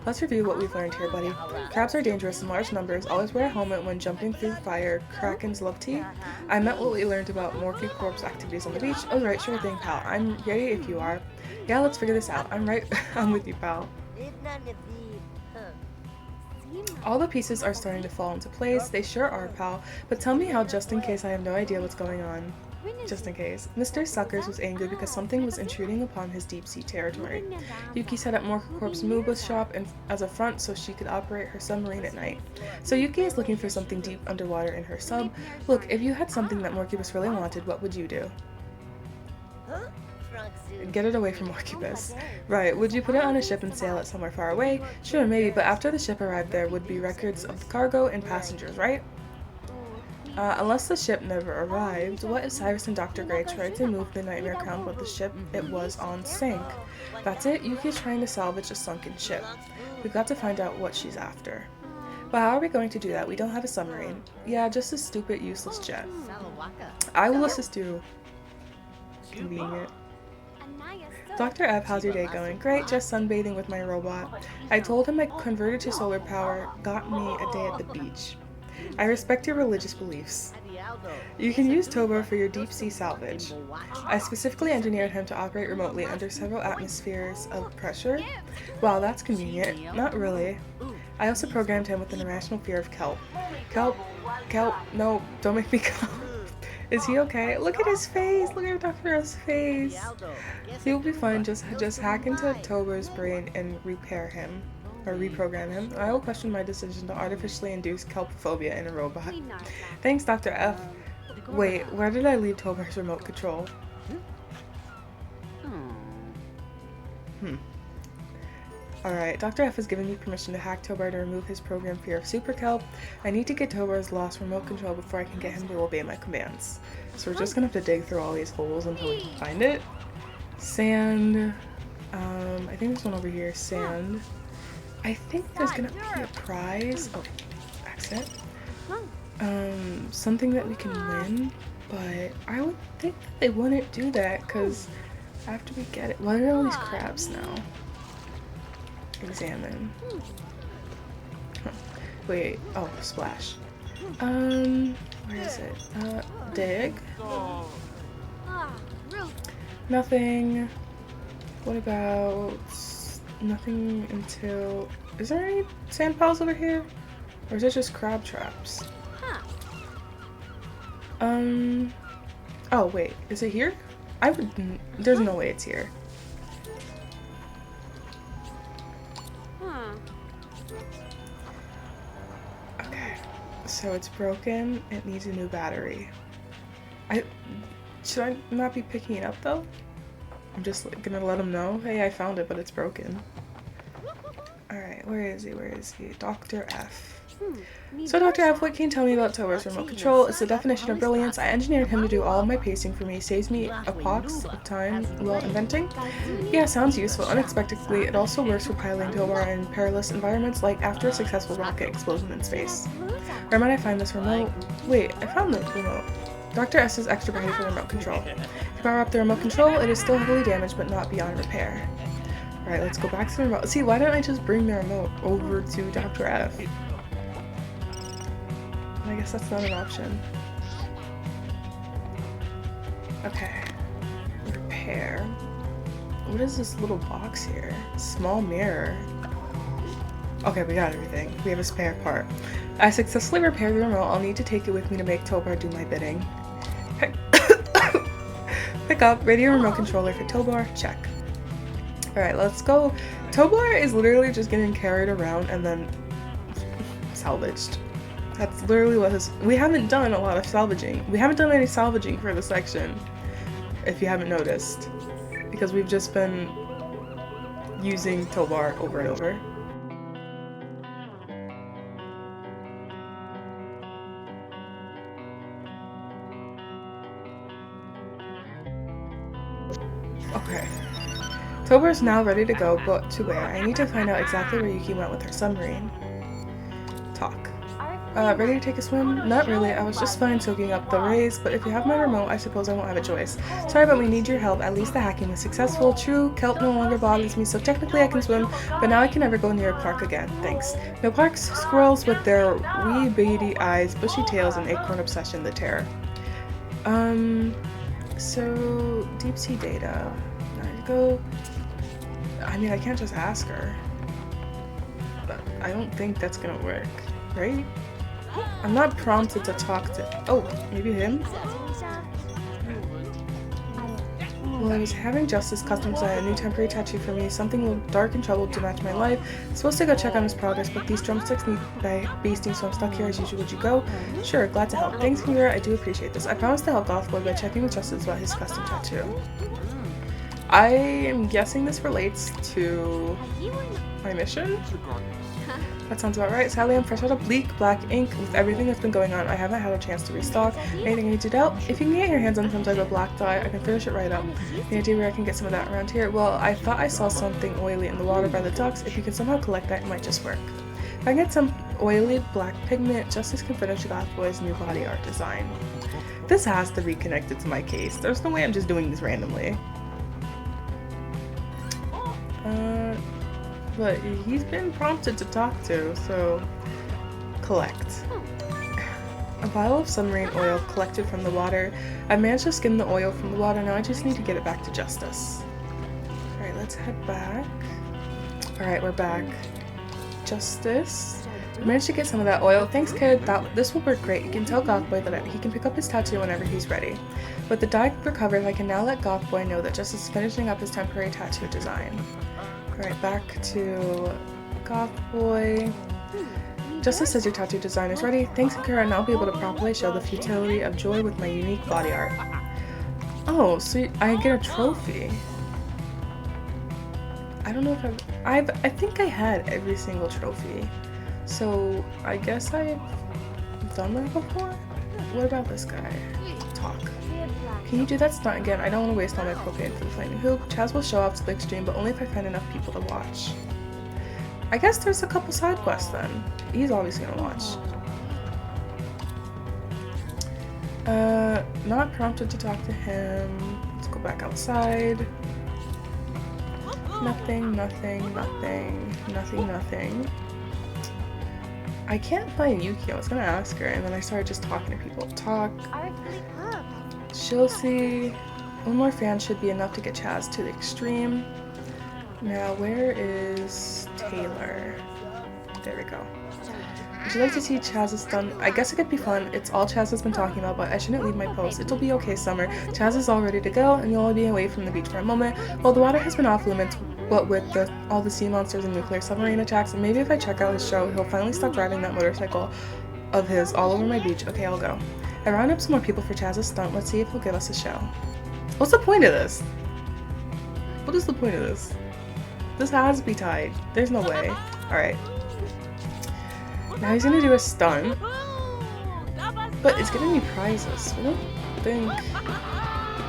Let's review what we've learned here, buddy. Crabs are dangerous in large numbers. Always wear a helmet when jumping through fire. Krakens love tea. I meant what we learned about Morphe Corp's activities on the beach. Oh, right, sure thing, pal. I'm ready if you are. Yeah, let's figure this out. I'm right. I'm with you, pal. All the pieces are starting to fall into place. They sure are, pal. But tell me how, just in case I have no idea what's going on. Just in case. Mr. Suckers was angry because something was intruding upon his deep-sea territory. Yuki set up Morphe Corp's Muba shop as a front so she could operate her submarine at night. So Yuki is looking for something deep underwater in her sub. Look, if you had something that Morcubus really wanted, what would you do? Get it away from Morcubus. Right, would you put it on a ship and sail it somewhere far away? Sure, maybe, but after the ship arrived there would be records of the cargo and passengers, right? Unless the ship never arrived, what if Cyrus and Dr. Gray tried to move the Nightmare Crown but the ship it was on sank? That's it, Yuki's trying to salvage a sunken ship. We've got to find out what she's after. But how are we going to do that? We don't have a submarine. Yeah, just a stupid, useless jet. I will assist you. Convenient. Dr. F, how's your day going? Great, just sunbathing with my robot. I told him I converted to solar power got me a day at the beach. I respect your religious beliefs. You can use Tobar for your deep-sea salvage. I specifically engineered him to operate remotely under several atmospheres of pressure. Wow, that's convenient. Not really. I also programmed him with an irrational fear of kelp. Kelp, no, don't make me go. Is he okay? Look at his face! Look at Dr. F's face! He will be fine, just hack into Tobar's brain and repair him. Or reprogram him. I will question my decision to artificially induce kelpophobia in a robot. Thanks, Dr. F. Wait, where did I leave Tobar's remote control? Alright, Dr. F has given me permission to hack Tobar to remove his program fear of super kelp. I need to get Tobar's lost remote control before I can get him to obey my commands. So we're just gonna have to dig through all these holes until we can find it. Sand. I think there's one over here. Sand. I think there's gonna be a prize. Oh, accident. Something that we can win, but I would think that they wouldn't do that because after we get it, what are all these crabs now? Examine. Huh. Wait, oh, splash. Where is it? Dig. Nothing. What about nothing until... Is there any sand piles over here? Or is it just crab traps? Oh wait, is it here? There's no way it's here. Okay, so it's broken, it needs a new battery. Should I not be picking it up though? I'm just gonna let him know, hey, I found it, but it's broken. Alright, where is he? Dr. F. So Dr. F, what can you tell me about Tobar's remote control? It's the definition of brilliance. I engineered him to do all of my pacing for me. Saves me a pox of time while inventing. Yeah, sounds useful. Unexpectedly, it also works for piloting Tobar in perilous environments, like after a successful rocket explosion in space. Where might I find this remote? Wait, I found the remote. Dr. S is extra ready for remote control. To power up the remote control, it is still heavily damaged but not beyond repair. Alright, let's go back to the remote. See, why don't I just bring the remote over to Dr. F? I guess that's not an option. Okay. Repair. What is this little box here? Small mirror. Okay, we got everything. We have a spare part. I successfully repaired the remote. I'll need to take it with me to make Tobar do my bidding. Pick up radio remote controller for Tobar. Check. Alright, let's go. Tobar is literally just getting carried around and then salvaged. That's literally what we haven't done a lot of salvaging. We haven't done any salvaging for this section, if you haven't noticed. Because we've just been using Tobar over and over. Okay. Tobar's now ready to go, but to where? I need to find out exactly where Yuki went with her submarine. Talk. Ready to take a swim? Not really, I was just fine soaking up the rays, but if you have my remote, I suppose I won't have a choice. Sorry, but we need your help. At least the hacking was successful. True, kelp no longer bothers me, so technically I can swim, but now I can never go near a park again. Thanks. No parks, squirrels with their wee beady eyes, bushy tails, and acorn obsession, the terror. So, deep sea data. I go. I mean, I can't just ask her. But I don't think that's gonna work, right? I'm not prompted to talk to. Oh, maybe him? Well, I was having Justice custom design a new temporary tattoo for me, something a little dark and troubled to match my life. I'm supposed to go check on his progress, but these drumsticks need basting, so I'm stuck here as usual. Would you go? Sure, glad to help. Thanks, xGuinkura, I do appreciate this. I promised to help Gothboy by checking with Justice about his custom tattoo. I am guessing this relates to my mission? That sounds about right. Sadly, I'm fresh out of bleak black ink. With everything that's been going on, I haven't had a chance to restock. Anything I need to help? If you can get your hands on some type of black dye, I can finish it right up. Any idea where I can get some of that around here? Well, I thought I saw something oily in the water by the docks. If you can somehow collect that, it might just work. If I can get some oily black pigment, Justice can finish Gothboy's new body art design. This has to be connected to my case. There's no way I'm just doing this randomly. But he's been prompted to talk to, so collect. A vial of submarine oil collected from the water. I managed to skim the oil from the water, now I just need to get it back to Justice. Alright, let's head back. Alright, we're back. Justice. I managed to get some of that oil. Thanks, kid. This will work great. You can tell Gothboy that he can pick up his tattoo whenever he's ready. With the dye recovered, I can now let Gothboy know that Justice is finishing up his temporary tattoo design. Alright, back to Gothboy. Justice says your tattoo design is ready. Thanks, xGuinkura, and I'll be able to properly show the futility of joy with my unique body art. Oh, so I get a trophy. I don't know if I think I had every single trophy. So I guess I've done that before? What about this guy? Talk. Can you do that stunt again? I don't want to waste all my propane for the flaming hoop. Chaz will show up to the extreme, but only if I find enough people to watch. I guess there's a couple side quests then. He's obviously gonna watch. Not prompted to talk to him. Let's go back outside. Nothing, nothing, nothing, nothing, nothing. I can't find Yuki. I was gonna ask her, and then I started just talking to people. Talk. She'll see. One more fan should be enough to get Chaz to the extreme. Now, where is Taylor? There we go. Would you like to see Chaz's stunt? I guess it could be fun. It's all Chaz has been talking about, but I shouldn't leave my post. It'll be okay, Summer. Chaz is all ready to go, and you'll only be away from the beach for a moment. Well, the water has been off limits, what with all the sea monsters and nuclear submarine attacks, and maybe if I check out his show, he'll finally stop driving that motorcycle of his all over my beach. Okay, I'll go. I round up some more people for Chaz's stunt. Let's see if he'll give us a show. What's the point of this? What is the point of this? This has to be tied. There's no way. Alright. Now he's gonna do a stunt. But it's gonna be prizes. I don't think...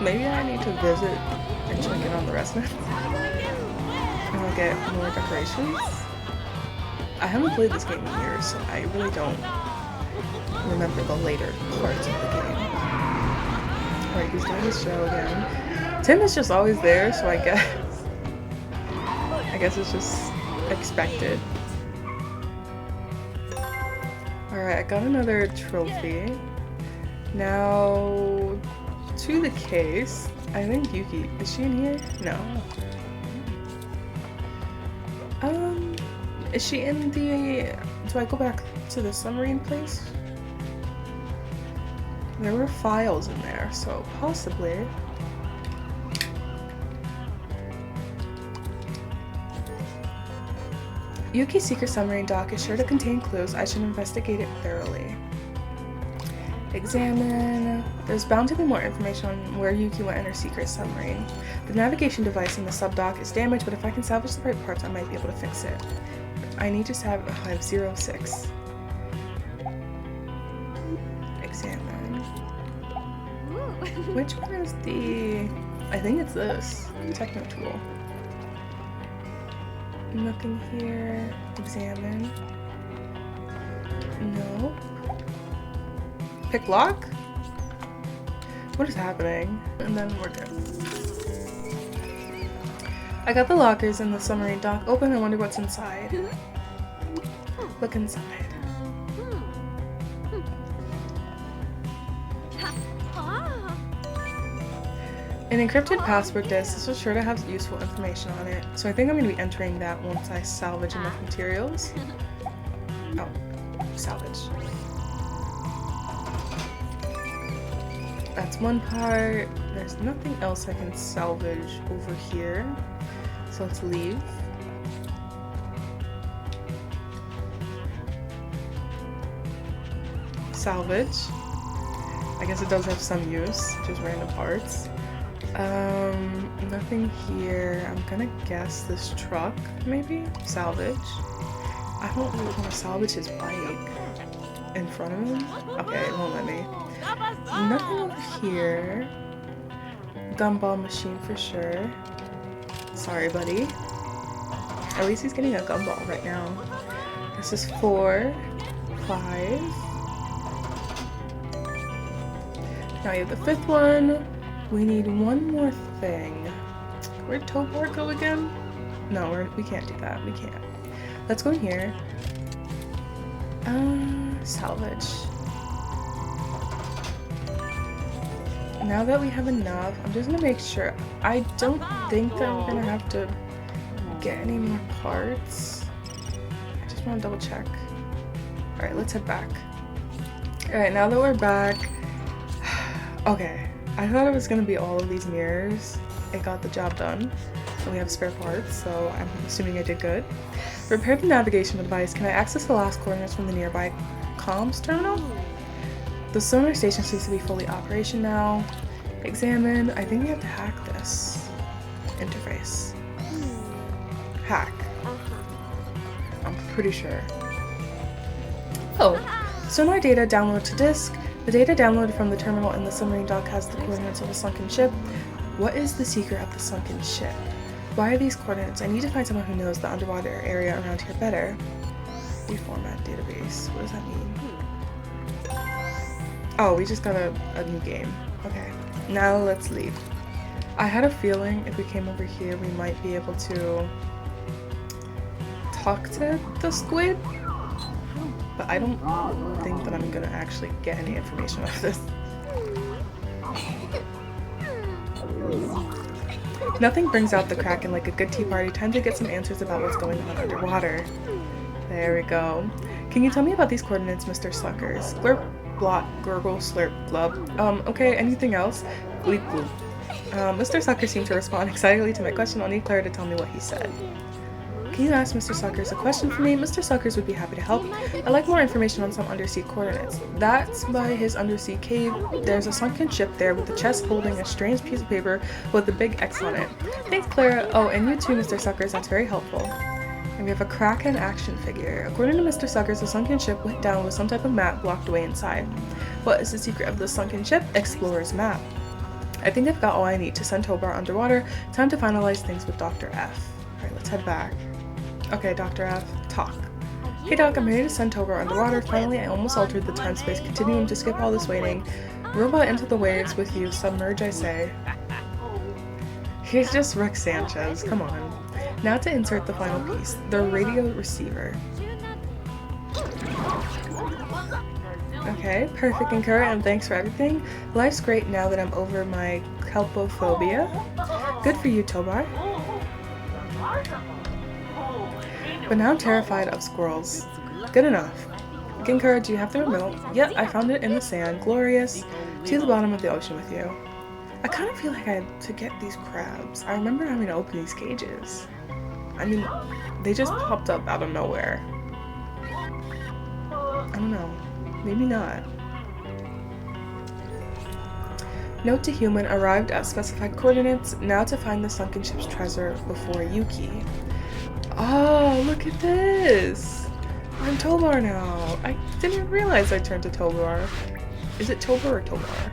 Maybe I need to visit and check in on the rest of it. And I'll get more decorations. I haven't played this game in years, so I really don't remember the later parts of the game. Alright, he's doing his show again. Tim is just always there, so I guess it's just expected. Alright, I got another trophy. Now, to the case. I think Yuki, is she in here? No. Is she in the, do I go back to the submarine place? There were files in there, so possibly. Yuki's secret submarine dock is sure to contain clues. I should investigate it thoroughly. Examine. There's bound to be more information on where Yuki went in her secret submarine. The navigation device in the subdock is damaged, but if I can salvage the right parts, I might be able to fix it. I need to have 06. Examine. Which one is the... I think it's this. Techno tool. Nothing here. Examine. No. Pick lock? What is happening? And then we're good. I got the lockers in the submarine dock open. I wonder what's inside. Look inside. An encrypted password disk. This is sure to have useful information on it. So I think I'm going to be entering that once I salvage enough materials. Oh, salvage. That's one part. There's nothing else I can salvage over here. So let's leave. Salvage. I guess it does have some use, just random parts. Nothing here. I'm gonna guess this truck, maybe? Salvage. I don't really want to salvage his bike in front of him. Okay, it won't let me. Nothing over here. Gumball machine for sure. Sorry, buddy. At least he's getting a gumball right now. This is 4, 5. Now you have the 5th one. We need one more thing. Where'd Tobar go again? No, we can't do that. We can't. Let's go in here. Salvage. Now that we have enough, I'm just gonna make sure. I don't think that I'm gonna have to get any more parts. I just want to double check. Alright, let's head back. Alright, now that we're back. Okay, I thought it was gonna be all of these mirrors. It got the job done. And we have spare parts, so I'm assuming I did good. Repair the navigation device. Can I access the last coordinates from the nearby comms terminal? The sonar station seems to be fully operation now. Examine. I think we have to hack this interface. Hack. I'm pretty sure. Oh, sonar data download to disk. The data downloaded from the terminal in the submarine dock has the coordinates of a sunken ship. What is the secret of the sunken ship? Why are these coordinates? I need to find someone who knows the underwater area around here better. Reformat database. What does that mean? Oh, we just got a new game. Okay, now let's leave. I had a feeling if we came over here, we might be able to talk to the squid. But I don't think that I'm gonna actually get any information out of this. Nothing brings out the Kraken like a good tea party. Time to get some answers about what's going on underwater. There we go. Can you tell me about these coordinates, Mr. Suckers? Glurp, blot, gurgle, slurp, glub. Okay, anything else? Bleep, bloop. Mr. Suckers seemed to respond excitedly to my question. I'll need Clara to tell me what he said. Can you ask Mr. Suckers a question for me? Mr. Suckers would be happy to help. I'd like more information on some undersea coordinates. That's by his undersea cave. There's a sunken ship there with the chest holding a strange piece of paper with a big X on it. Thanks, Clara. Oh, and you too, Mr. Suckers. That's very helpful. And we have a Kraken action figure. According to Mr. Suckers, the sunken ship went down with some type of map blocked away inside. What is the secret of the sunken ship? Explorer's map. I think I've got all I need to send Tobar underwater. Time to finalize things with Dr. F. Alright, let's head back. Okay, Dr. F, talk. Hey Doc, I'm ready to send Tobar underwater. Finally, I almost altered the time-space continuum to skip all this waiting. Robot into the waves with you, submerge I say. He's just Rick Sanchez, come on. Now to insert the final piece, the radio receiver. Okay, perfect, Ginkura, and thanks for everything. Life's great now that I'm over my kelpophobia. Good for you, Tobar. But now I'm terrified of squirrels. Good enough. Ginkura, do you have the remote? Yep, I found it in the sand. Glorious. To the bottom of the ocean with you. I kind of feel like I had to get these crabs. I remember having to open these cages. I mean, they just popped up out of nowhere. I don't know. Maybe not. Note to human, arrived at specified coordinates. Now to find the sunken ship's treasure before Yuki. Oh, look at this! I'm Tobar now. I didn't realize I turned to Tobar. Is it Tobar or Tobar?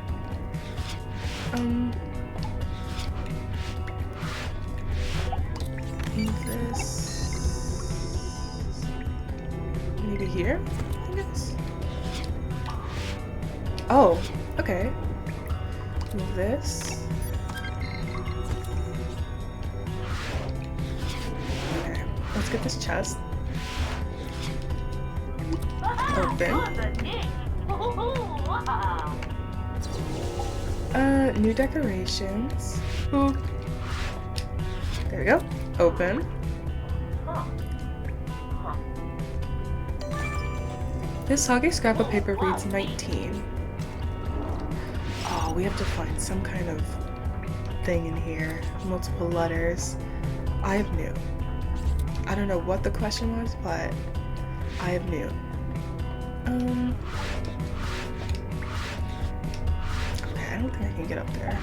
This... maybe here, I guess? Oh, okay. Move this. Okay, let's get this chest. Open. New decorations. Ooh. There we go. Open. This soggy scrap of paper reads 19. Oh, we have to find some kind of thing in here. Multiple letters. I have new. I don't know what the question was, but I have new. Okay, I don't think I can get up there.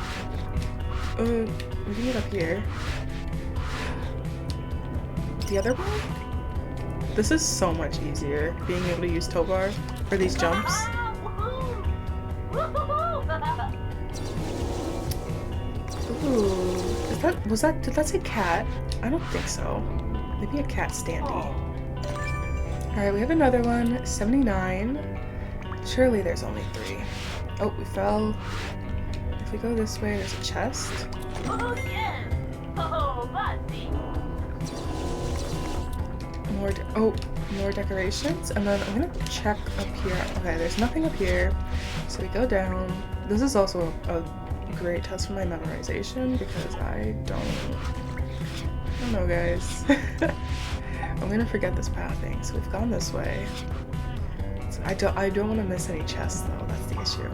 We can get up here. The other one? This is so much easier, being able to use Tobar for these jumps. Ooh, did that say cat? I don't think so. Maybe a cat standee. Alright, we have another one, 79. Surely there's only 3. Oh, we fell. If we go this way, there's a chest. More decorations, and then I'm gonna check up here. Okay, there's nothing up here, so we go down. This is also a great test for my memorization because I don't know, guys. I'm gonna forget this pathing. So we've gone this way. So I don't want to miss any chests though. That's the issue.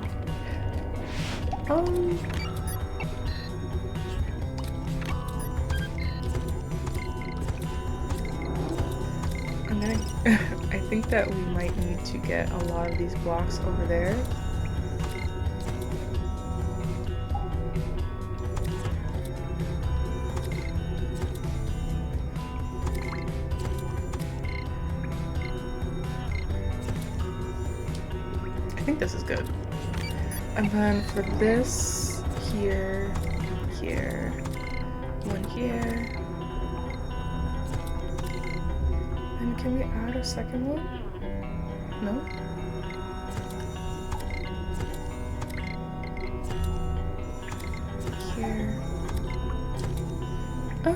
I think that we might need to get a lot of these blocks over there. I think this is good. And then for this, here, one here. And can we add a second one? No? Here. Oh.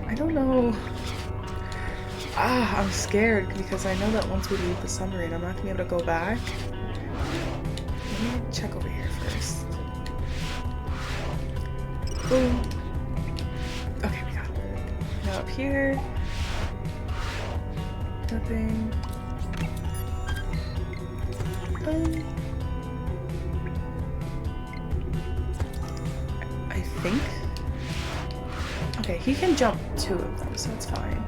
I don't know. I'm scared because I know that once we leave the submarine, I'm not gonna be able to go back. Let me check over here first. Boom. Okay, we got it. Now up here. Nothing. I think. Okay, he can jump 2 of them, so it's fine.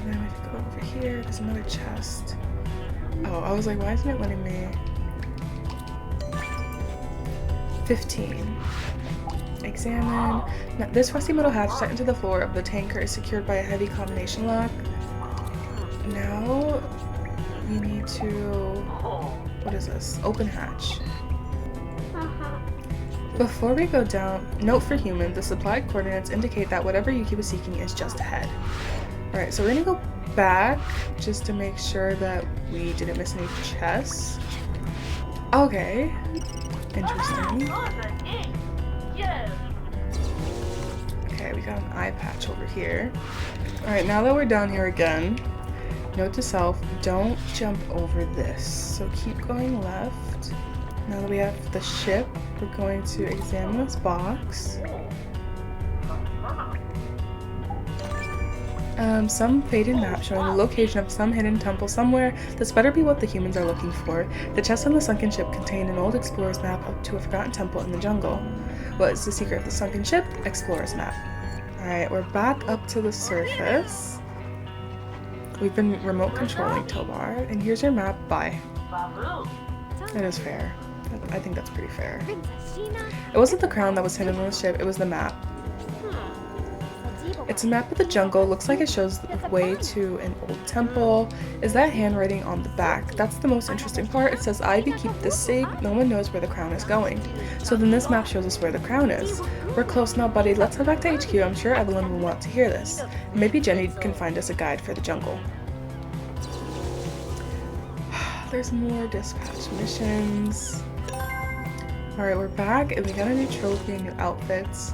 And then if we go over here, there's another chest. Oh, I was like, why isn't it letting me? 15. Examine. Now, this rusty metal hatch set into the floor of the tanker is secured by a heavy combination lock. Now we need to, what is this? Open hatch. Before we go down, note for human, the supplied coordinates indicate that whatever Yuki was seeking is just ahead. Alright, so we're gonna go back just to make sure that we didn't miss any chests. Okay. Interesting. Okay, we got an eye patch over here. Alright, now that we're down here again, note to self, don't jump over this. So keep going left. Now that we have the ship, we're going to examine this box. Some faded map showing the location of some hidden temple somewhere. This better be what the humans are looking for. The chest on the sunken ship contained an old explorer's map up to a forgotten temple in the jungle. What is the secret of the sunken ship? Explorer's map. Alright, we're back up to the surface. We've been remote controlling Tobar, and here's your map. Bye. It is fair. I think that's pretty fair. It wasn't the crown that was hidden on the ship, it was the map. It's a map of the jungle. Looks like it shows the way to an old temple. Is that handwriting on the back? That's the most interesting part. It says, Ivy, keep this safe. No one knows where the crown is going. So then this map shows us where the crown is. We're close now, buddy. Let's head back to HQ. I'm sure Evelyn will want to hear this. Maybe Jenny can find us a guide for the jungle. There's more dispatch missions. Alright, we're back and we got a new trophy and new outfits.